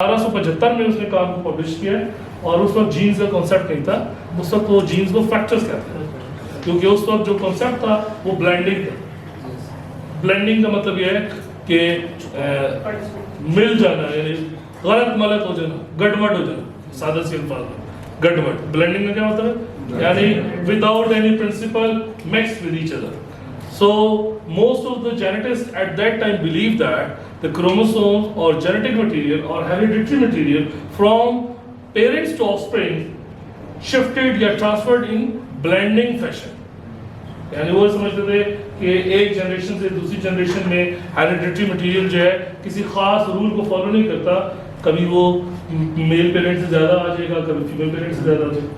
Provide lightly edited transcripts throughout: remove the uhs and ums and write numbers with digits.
1875 में उसने काम को पब्लिश किया है और उस वक्त जीन्स का कॉन्सेप्ट नहीं था। उस वक्त वो जीन्स को फ्रैक्चर्स कहते हैं क्योंकि उस वक्त जो कॉन्सेप्ट था वो ब्लेंडिंग था। ब्लेंडिंग का मतलब यह है कि मिल जाना, यानी गलत मलत हो जाना, गड़बड़ हो जाना, सादा सी अल्फाज में गड़बड़। ब्लेंडिंग में क्या होता है, यानी without any principle mix with each other. So most of the geneticists at that time believed that the chromosomes or genetic material or hereditary material from parents to offspring shifted या transferred in blending fashion। यानी वो समझते थे कि एक generation से दूसरी generation में हेरिडिटरी मटेरियल जो है किसी खास रूल को फॉलो नहीं करता, कभी वो मेल पेरेंट से ज्यादा आ जाएगा, कभी फीमेल पेरेंट से ज्यादा आ जाएगा।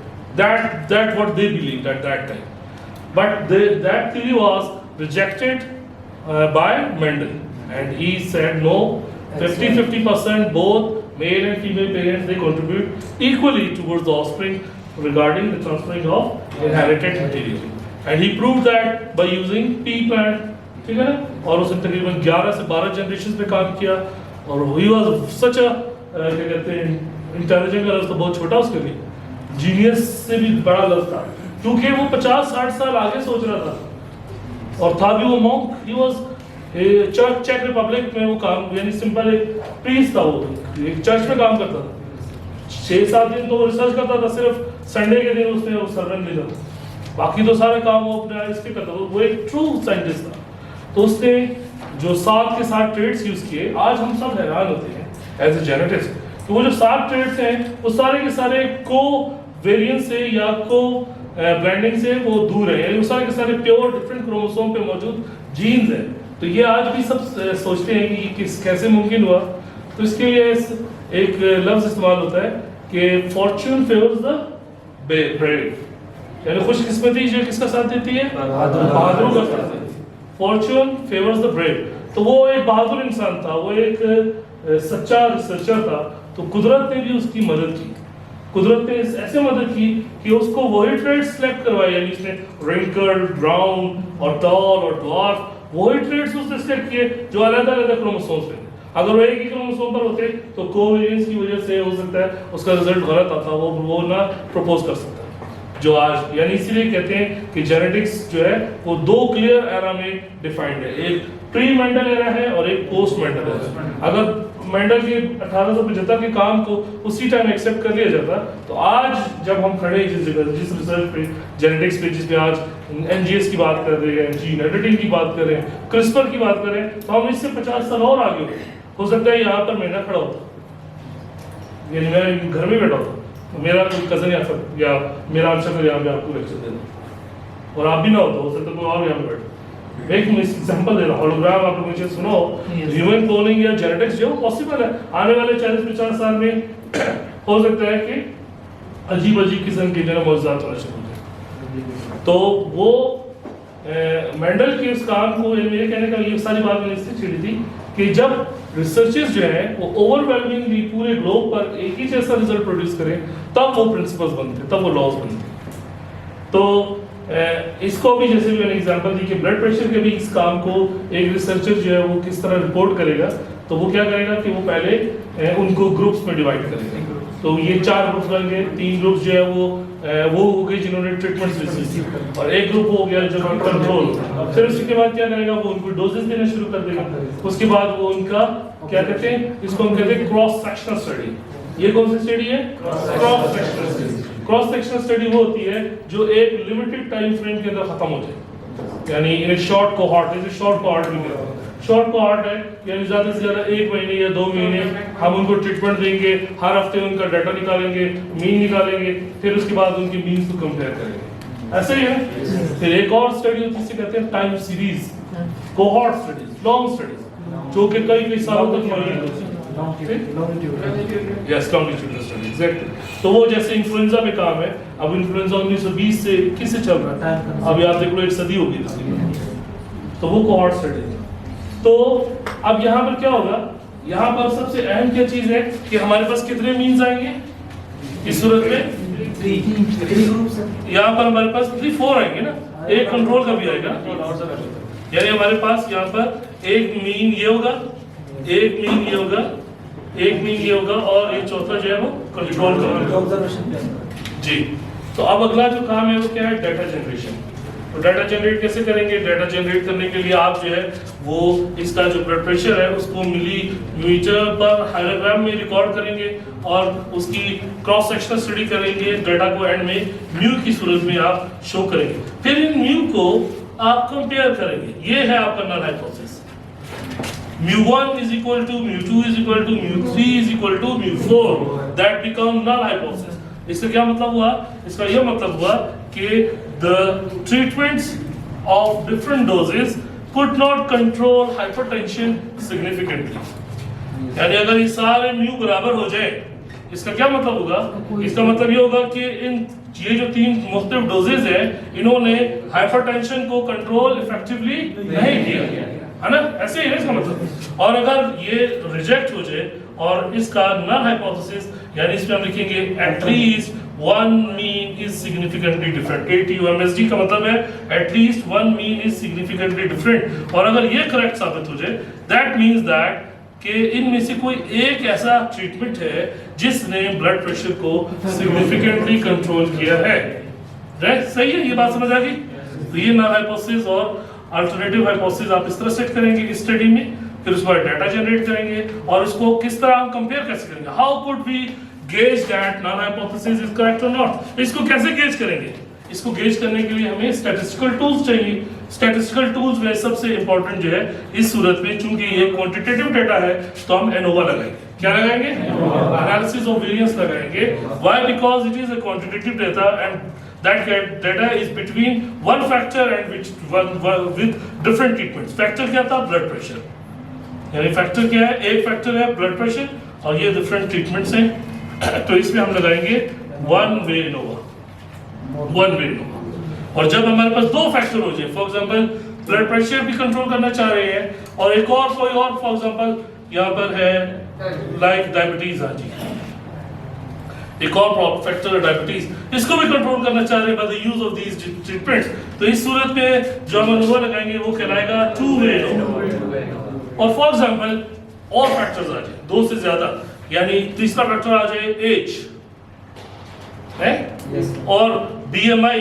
That what they believed at that time, but that theory was rejected by Mendel, and he said no, 50-50% both male and female parents they contribute equally towards the offspring regarding the transferring of inherited material, and he proved that by using pea plant, ठीक है ना। और उसने तकरीबन 11 से 12 generation पे काम किया और he was such a क्या कहते हैं इंटेलिजेंट का लफ्ज़ तो बहुत छोटा उसके लिए, जीनियस से भी बड़ा लफ्ज़ था क्योंकि वो 50-60 साल आगे सोच रहा था और था भी वो मॉन्क। ही वाज चेक रिपब्लिक में वो काम, यानी सिंपल एक प्रीस्ट था, वो एक चर्च में काम करता था। 6-7 दिन तो वो रिसर्च करता था, सिर्फ संडे के दिन उसने वो सर्वन लेता था, बाकी तो सारे काम वो अपने इसके करता था। वो एक ट्रू साइंटिस्ट था। तो उसने जो 7 के 7 ट्रेड्स यूज किए, आज हम सब हैरान होते हैं एज ए जेनेटिस्ट तो वो जो 7 ट्रेड्स हैं वो सारे के सारे को वेरिएंट से या को ब्लेंडिंग से वो दूर है, यानी वो सारे के सारे प्योर डिफरेंट क्रोमोसोम पे मौजूद जीन्स हैं। तो ये आज भी सब सोचते हैं कि कैसे मुमकिन हुआ। तो इसके लिए एक लफ्ज इस्तेमाल होता है कि फॉर्च्यून फेवर्स द ब्रेव, यानी खुशकिस्मती जो किसका साथ देती है, बहादुरों का साथ देती है। Fortune favours the brave. तो वो एक बहादुर इंसान था, वो एक सच्चा रिसर्चर था। तो कुदरत ने भी उसकी मदद की। कुदरत ने ऐसे मदद की कि उसको वही ट्रेड सिलेक्ट करवाए, यानी उसने रिंकल्ड, ब्राउन और टॉल और ड्वार्फ वही ट्रेड्स उसने सिलेक्ट किए जो अलग-अलग क्रोमोसोम्स पे। अगर वो एक ही क्रोमोसोम पर होते तो कोवेरिएंस की वजह से हो सकता है उसका रिजल्ट गलत आता, वो ना प्रपोज कर सकता जो आज। यानी इसीलिए कहते हैं कि जेनेटिक्स जो है वो 2 क्लियर एरा में डिफाइंड है, एक प्री मेंडल एरा है और एक पोस्ट मेंडल एरा। अगर मेंडल के 1875 के काम को उसी टाइम एक्सेप्ट कर लिया जाता तो आज जब हम खड़े जिस जगह, जिस रिसर्च पे, जेनेटिक्स पे, जिस पे आज एनजीएस की बात कर रहे हैं, जीन एडिटिंग की बात कर रहे हैं, क्रिस्पर की बात कर रहे हैं, तो हम इससे 50 साल और आगे हो सकता है यहाँ पर मैं ना खड़ा होता, यानी मैं घर में बैठा होता तो मेरा कोई कजन या मेरा अंशक यहाँ पे आपको लेक्चर देना और आप भी ना होता, हो सकता कोई और यहाँ पे बैठा। एक एग्जांपल दे रहा हूं, होलोग्राम आप लोग मुझे सुनो, ह्यूमन क्लोनिंग या जेनेटिक्स जो पॉसिबल है आने वाले 40-50 साल में हो सकता है कि अजीब-अजीब किस्म के जो मौजूदात होना शुरू हो जाए। तो वो मेंडल के उस काम को, मेरे कहने का ये सारी बात मैंने इससे छिड़ी थी कि जब रिसर्चर्स जो हैं वो ओवरवेलमिंगली पूरे ग्लोब पर एक ही जैसा रिजल्ट प्रोड्यूस करें तब वो प्रिंसिपल्स बनते, तब वो लॉज बनते। तो इसको भी जैसे भी मैंने एग्जांपल दी कि ब्लड प्रेशर के भी इस काम को एक रिसर्चर जो है वो किस तरह रिपोर्ट करेगा, तो वो क्या करेगा कि वो पहले उनको ग्रुप्स में डिवाइड करेगा। तो ये 4 ग्रुप्स बनेंगे, 3 ग्रुप्स जो है वो हो गए जिन्होंने ट्रीटमेंट रिसीव की और एक ग्रुप हो गया जो कंट्रोल। फिर उसके बाद क्या करेगा, वो उनको डोजेस देना शुरू कर देगा। उसके बाद वो उनका क्या कहते हैं, इसको हम कहते हैं क्रॉस सेक्शनल स्टडी। ये कौन सी स्टडी है, cross sectional study. Cross sectional study वो होती है जो एक लिमिटेड टाइम फ्रेम के अंदर खत्म हो जाए, यानी इन शॉर्ट कोहॉर्ट, जैसे शॉर्ट कोहॉर्ट भी कहते हैं। शॉर्ट कोहॉर्ट है यानी ज्यादा से ज्यादा 1 महीने या 2 महीने हम उनको ट्रीटमेंट देंगे, हर हफ्ते उनका डाटा निकालेंगे, मीन निकालेंगे, फिर उसके बाद उनके मीन्स को कंपेयर करेंगे। ऐसे ही है। फिर एक और स्टडी होती है जिसे कहते हैं time series cohort studies, long studies जो कि कई सालों तक मौजूद होती है। Yes, longitudinal study, exactly. तो वो जैसे इन्फ्लुएंजा में काम है, अब इन्फ्लुएंजा 1920 से 21 से चल रहा है, अभी आप देख लो 1 सदी हो गई तो वो कोहॉर्ट स्टडी है। तो अब यहाँ पर क्या होगा, यहाँ पर सबसे अहम क्या चीज है कि हमारे पास कितने मीन्स आएंगे इस सूरत में, 3 यहाँ पर हमारे पास 3-4 आएंगे ना, एक कंट्रोल का भी आएगा, यानी हमारे पास यहाँ पर एक मीन ये होगा, एक मीन ये होगा, एक मीन ये होगा और ये चौथा जो है वो कंट्रोल का जी। तो अब अगला जो काम है वो क्या है, डाटा जनरेशन। तो डाटा जनरेट कैसे करेंगे? डाटा जनरेट करने के लिए आप जो है वो इसका जो ब्लड प्रेशर है उसको मिलीमीटर पर हाइलोग्राम में रिकॉर्ड करेंगे और उसकी क्रॉस सेक्शनल स्टडी करेंगे। डाटा को एंड में म्यू की सूरत में आप शो करेंगे। फिर इन म्यू को आप कंपेयर करेंगे। ये है आपका null hypothesis. mu1 is equal to mu2 is equal to mu3 is equal to mu4, that become null hypothesis। इसका क्या मतलब हुआ? इसका यह मतलब हुआ कि the treatments of different doses could not control hypertension significantly। यानी अगर ये सारे म्यू बराबर हो जाए, इसका क्या मतलब होगा? इसका मतलब ये होगा कि ये जो 3 मुख्तलिफ डोजेज हैं इन्होंने हाइपरटेंशन को कंट्रोल इफेक्टिवली नहीं किया, है ना? ऐसे ही है इसका मतलब। और अगर ये रिजेक्ट हो जाए और इसका नल हाइपोथेसिस, यानी इसमें हम लिखेंगे at least one mean is significantly different. ATUMSD का मतलब है at least one mean is significantly different. और अगर ये करेक्ट साबित हो जाए, दैट मींस दैट कि इनमें से कोई एक ऐसा ट्रीटमेंट है जिसने ब्लड प्रेशर को सिग्निफिकेंटली कंट्रोल किया है। राइट? सही है? ये बात समझ आ गई? तो ये नल हाइपोथेसिस और अल्टरनेटिव हाइपोथेसिस आप इस तरह सेट करेंगे इस स्टडी में। फिर उसके बाद डाटा जनरेट करेंगे और उसको किस तरह हम कंपेयर कैसे करेंगे? How could we gauge that null hypothesis is correct और नॉट? इसको कैसे गेज करेंगे? इसको गेज करने के लिए हमें स्टैटिस्टिकल टूल्स चाहिए। स्टैटिस्टिकल टूल्स में सबसे इंपॉर्टेंट जो है इस सूरत में, चूंकि ये क्वांटिटेटिव डेटा है तो हम एनोवा लगाएंगे। क्या लगाएंगे? एनालिसिस ऑफ वेरिएंस लगाएंगे। Why? Because it is a quantitative data and that data is between one factor and with different treatments। Factor क्या था? Blood pressure. यानी फैक्टर क्या है? एक फैक्टर है ब्लड प्रेशर और ये डिफरेंट ट्रीटमेंट्स हैं। तो इसमें हम लगाएंगे वन वे एनोवा। और जब हमारे पास 2 फैक्टर हो जाए, फॉर एग्जांपल ब्लड प्रेशर भी कंट्रोल करना चाह रहे हैं और एक और कोई और, फॉर एग्जांपल यहाँ पर है लाइक डायबिटीज आ जी, एक और फैक्टर है डायबिटीज, इसको भी कंट्रोल करना चाह रहे हैं by the use of these treatments. तो इस सूरत में जो हम एनोवा लगाएंगे वो कहलाएगा टू वे एनोवा। और फॉर एग्जांपल और फैक्टर्स आ जाए 2 से ज्यादा, यानी तीसरा फैक्टर आ जाए एज है और BMI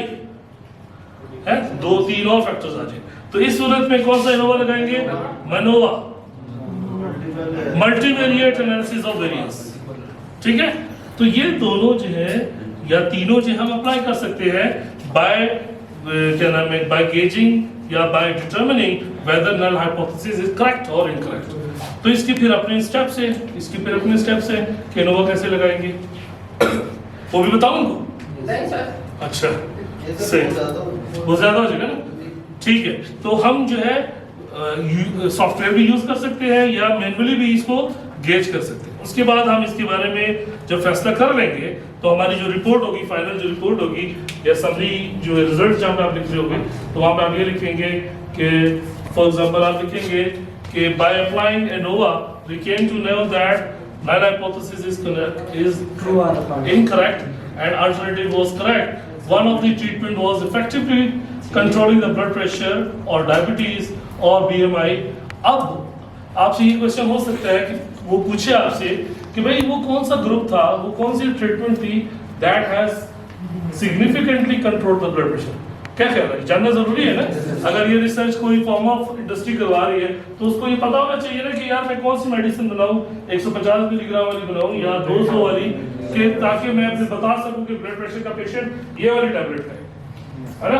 है, 2-3 और फैक्टर्स आ जाए। तो इस सूरत में कौन सा एनोवा लगाएंगे? मनोवा, मल्टीवेरिएट एनालिसिस ऑफ वेरिएंस। ठीक है? तो ये दोनों जो है या तीनों जो हम अप्लाई कर सकते हैं बाय क्या नाम है, बाय गेजिंग या by determining whether null hypothesis is correct और इनकरेक्ट। तो इसके फिर अपने स्टेप्स है कि एनोवा कैसे लगाएंगे वो भी बताऊं उनको? नहीं सर। अच्छा, सही, बहुत ज्यादा हो जाएगा ना? ठीक है। तो हम जो है सॉफ्टवेयर भी यूज कर सकते हैं या मैन्युअली भी इसको गेज कर सकते हैं। उसके बाद हम इसके बारे में जब फैसला कर लेंगे तो हमारी जो रिपोर्ट होगी, फाइनल जो रिपोर्ट होगी या समरी जो रिजल्ट जहाँ पे आप लिख रहे होगे, तो वहाँ पे आप ये लिखेंगे कि फॉर एग्जांपल आप लिखेंगे कि by applying ANOVA we came to know that null hypothesis is True or false? incorrect and alternative was correct. One of the treatment was effectively controlling the blood pressure or diabetes or BMI। अब आपसे ये question हो सकता है कि वो पूछे आपसे कि भाई वो कौन सा ग्रुप था, वो कौन सी ट्रीटमेंट थी that has significantly controlled the blood pressure। क्या कह रहा है? जानना जरूरी है ना। अगर ये रिसर्च कोई फॉर्म ऑफ इंडस्ट्री करवा रही है तो उसको ये पता होना चाहिए ना कि यार मैं कौन सी मेडिसिन बनाऊं, 150 मिलीग्राम वाली बनाऊं या 200 वाली, कि ताकि मैं अपने बता सकूं कि ब्लड प्रेशर का पेशेंट ये वाली टैबलेट है ना।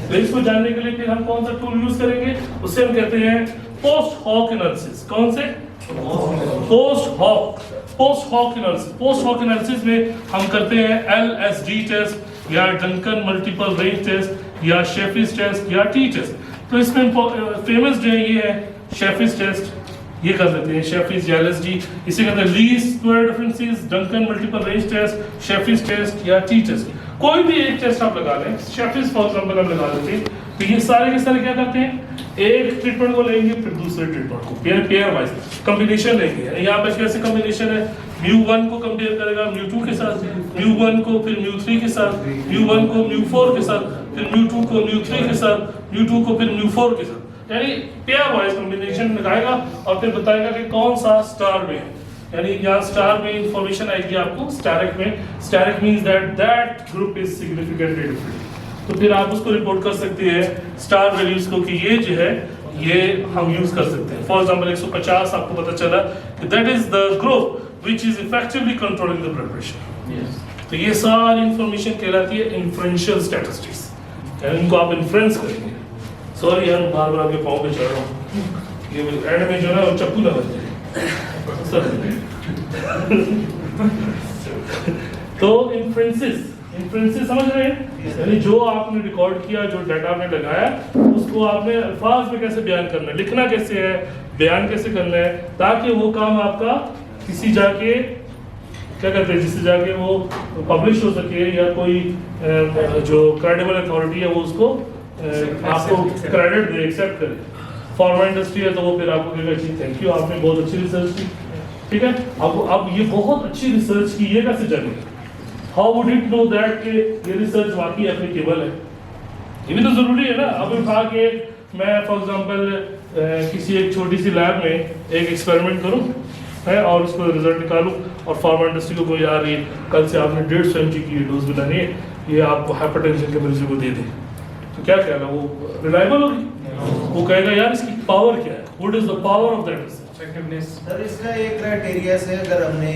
तो इसको जानने के लिए फिर हम कौन सा टूल यूज करेंगे? उससे हम कहते हैं पोस्ट हॉक एनालिसिस। कौन से? पोस्ट हॉक एनालिसिस में हम करते हैं LSD टेस्ट या डंकन मल्टीपल रेंज टेस्ट या शेफिस टेस्ट या टी टेस्ट। तो इसमें फेमस जो है ये है शेफिस टेस्ट, ये कर लेते हैं शेफिस या LSD। इसे कहते हैं least square differences, Duncan multiple range test, Scheffe's test या टी टेस्ट। कोई भी एक टेस्ट आप लगा लें, शेफिस फॉर एग्जांपल हम लगा लेते हैं। तो ये सारे के सारे क्या करते हैं? एक ट्रीटमेंट को लेंगे फिर दूसरे ट्रीटमेंट को पेयर वाइज कॉम्बिनेशन लेंगे। यहाँ पे कैसे कॉम्बिनेशन है? mu1 को कंपेयर करेगा mu2 के साथ, mu1 को फिर mu3 के साथ, mu1 को mu4 के साथ, फिर mu2 को mu3 के साथ, mu2 को फिर mu4 के साथ, यानी पेयर वाइज कॉम्बिनेशन लगाएगा और फिर बताएगा कि कौन सा स्टार में है। यानी यहाँ स्टार में इंफॉर्मेशन आएगी आपको स्टैरिक में, asterisk means that group is significantly different. तो फिर आप उसको रिपोर्ट कर सकते हैं स्टार वैल्यूज को कि ये जो है ये हम यूज कर सकते हैं। फॉर एग्जांपल 150 आपको पता चला कि that is the group which is effectively controlling the blood pressure. तो ये सारी इंफॉर्मेशन कहलाती है इन्फ्रेंशियल स्टैटिस्टिक्स, यानी इनको आप इन्फ्रेंस करेंगे। सॉरी यार बार बार आपके पाँव पे चढ़ रहा हूँ, ये एंड में जो है वो चप्पू ना बच जाए। तो इन्फ्रेंसेस समझ रहे हैं, यानी जो आपने रिकॉर्ड किया, जो डाटा आपने लगाया, उसको आपने अल्फाज में कैसे बयान करना है, लिखना कैसे है, बयान कैसे करना है, ताकि वो काम आपका किसी जाके क्या कहते हैं जिससे जाके वो पब्लिश हो सके, या कोई जो क्रेडिबल अथॉरिटी है वो उसको आपको क्रेडिट दे, एक्सेप्ट करे। फार्मा इंडस्ट्री है तो वो फिर आपको कहेगा जी थैंक यू, आपने बहुत अच्छी रिसर्च की, ठीक है। अब ये बहुत अच्छी रिसर्च की, ये कैसे जानेगा? How would it know that कि ये रिसर्च वाकई एप्लीकेबल है? ये भी तो जरूरी है ना। अब उठा के मैं फॉर एग्जांपल किसी एक छोटी सी लैब में एक एक्सपेरिमेंट करूं है और उसको रिजल्ट निकालूं, और फार्मा इंडस्ट्री को कोई यार ये कल से आपने 150 mg की डोज बनानी है, ये आपको हाइपरटेंशन के मरीजों को दे दे, तो क्या कहना, वो रिलायबल होगी? वो कहेगा यार इसकी पावर क्या है, what is the power of that research? Sir इसका एक क्राइटेरिया से अगर आपने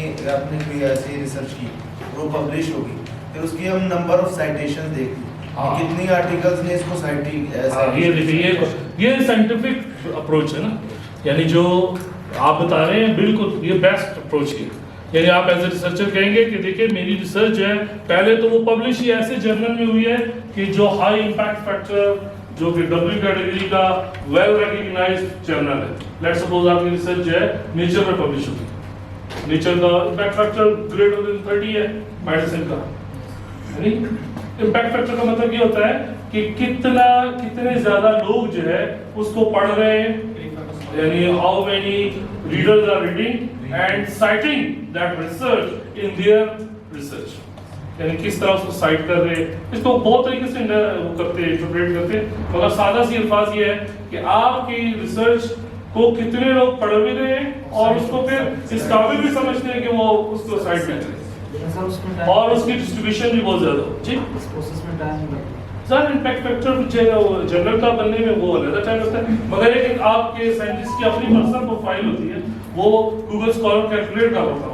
कोई ऐसी रिसर्च की वो पब्लिश होगी, फिर उसकी हम नंबर ऑफ साइटेशन देखते हैं, कितनी आर्टिकल्स ने इसको ये देखिए ये साइंटिफिक अप्रोच है ना, यानी जो आप बता रहे हैं बिल्कुल ये बेस्ट अप्रोच है। यानी आप एज ए रिसर्चर कहेंगे कि देखिए मेरी रिसर्च जो है पहले तो वो पब्लिश ही ऐसे जर्नल में हुई है कि जो हाई इंपैक्ट फैक्टर, जो कि डब्ल्यू कैटेगरी का वेल रिकॉग्नाइज्ड जर्नल है। लेट्स सपोज आपकी रिसर्च जो है नेचर में पब्लिश होगी, नेचर का इंपैक्ट फैक्टर ग्रेटर देन 30 है मेडिसिन का, यानी इंपैक्ट फैक्टर का मतलब ये होता है कि कितने ज्यादा लोग जो है उसको पढ़ रहे हैं, यानी how many readers are reading and citing that research in their research, यानी किस तरह उसको साइट कर रहे हैं। इसको बहुत तरीके से वो करते हैं, इंटरप्रेट करते हैं, मगर सादा सी अल्फाज ये है कि आपकी रिसर्च को कितने लोग पढ़ भी रहे हैं और उसको फिर इस काबिल भी समझते हैं कि वो उसको साइट में करें, और उसकी डिस्ट्रीब्यूशन भी बहुत ज्यादा हो। जी सर इंपैक्ट फैक्टर जर्नल का बनने में वो अलग टाइम लगता है, मगर एक आपके साइंटिस्ट की अपनी पर्सनल प्रोफाइल होती है, वो गूगल स्कॉलर कैलकुलेट कर होता है।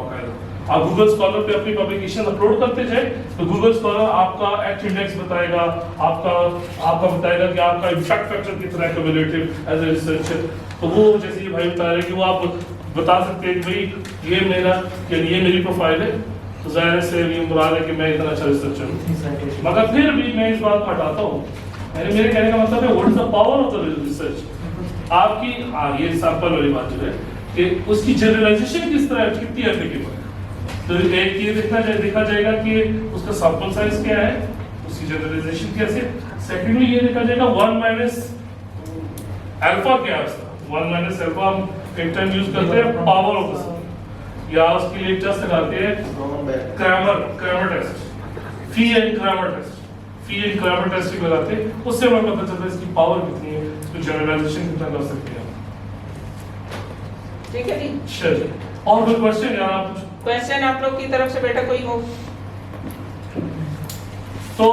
आप गूगल स्कॉलर पे अपनी पब्लिकेशन अपलोड करते जाए तो गूगल स्कॉलर आपका एच इंडेक्स बताएगा, आपका बताएगा कि आपका इम्पैक्ट फैक्टर कितना है क्यूमुलेटिव एज ए रिसर्चर। तो वो जैसे ये भाई बता रहे कि वो आप बता सकते हैं कि भाई ये मेरी प्रोफाइल है, तो जाहिर से ये मुराद है कि मैं इतना अच्छा रिसर्चर हूँ, मगर फिर भी मैं इस बात को हटाता हूँ। यानी मेरे कहने का मतलब है what is the power of the research आपकी। हाँ ये सैंपल वाली बात जो है कि उसकी जनरलाइजेशन किस तरह कितनी एप्लीकेबल है, तो एक ये देखा जाएगा कि उसका सैंपल साइज क्या है, उसकी जनरलाइजेशन कैसे। सेकेंडली ये देखा जाएगा 1 माइनस अल्फा क्या है उसका। 1 माइनस अल्फा हम एक टाइम यूज करते हैं पावर ऑफ द सम, या उसके लिए टेस्ट लगाते हैं Cramer test, phi and Cramer test लगाते हैं, उससे हमें पता चलता है इसकी पावर कितनी है, इसको जनरलाइजेशन कितना कर सकते हैं। ठीक है जी, चलिए और कोई क्वेश्चन या आप क्वेश्चन आप लोग की तरफ से बेटा कोई हो तो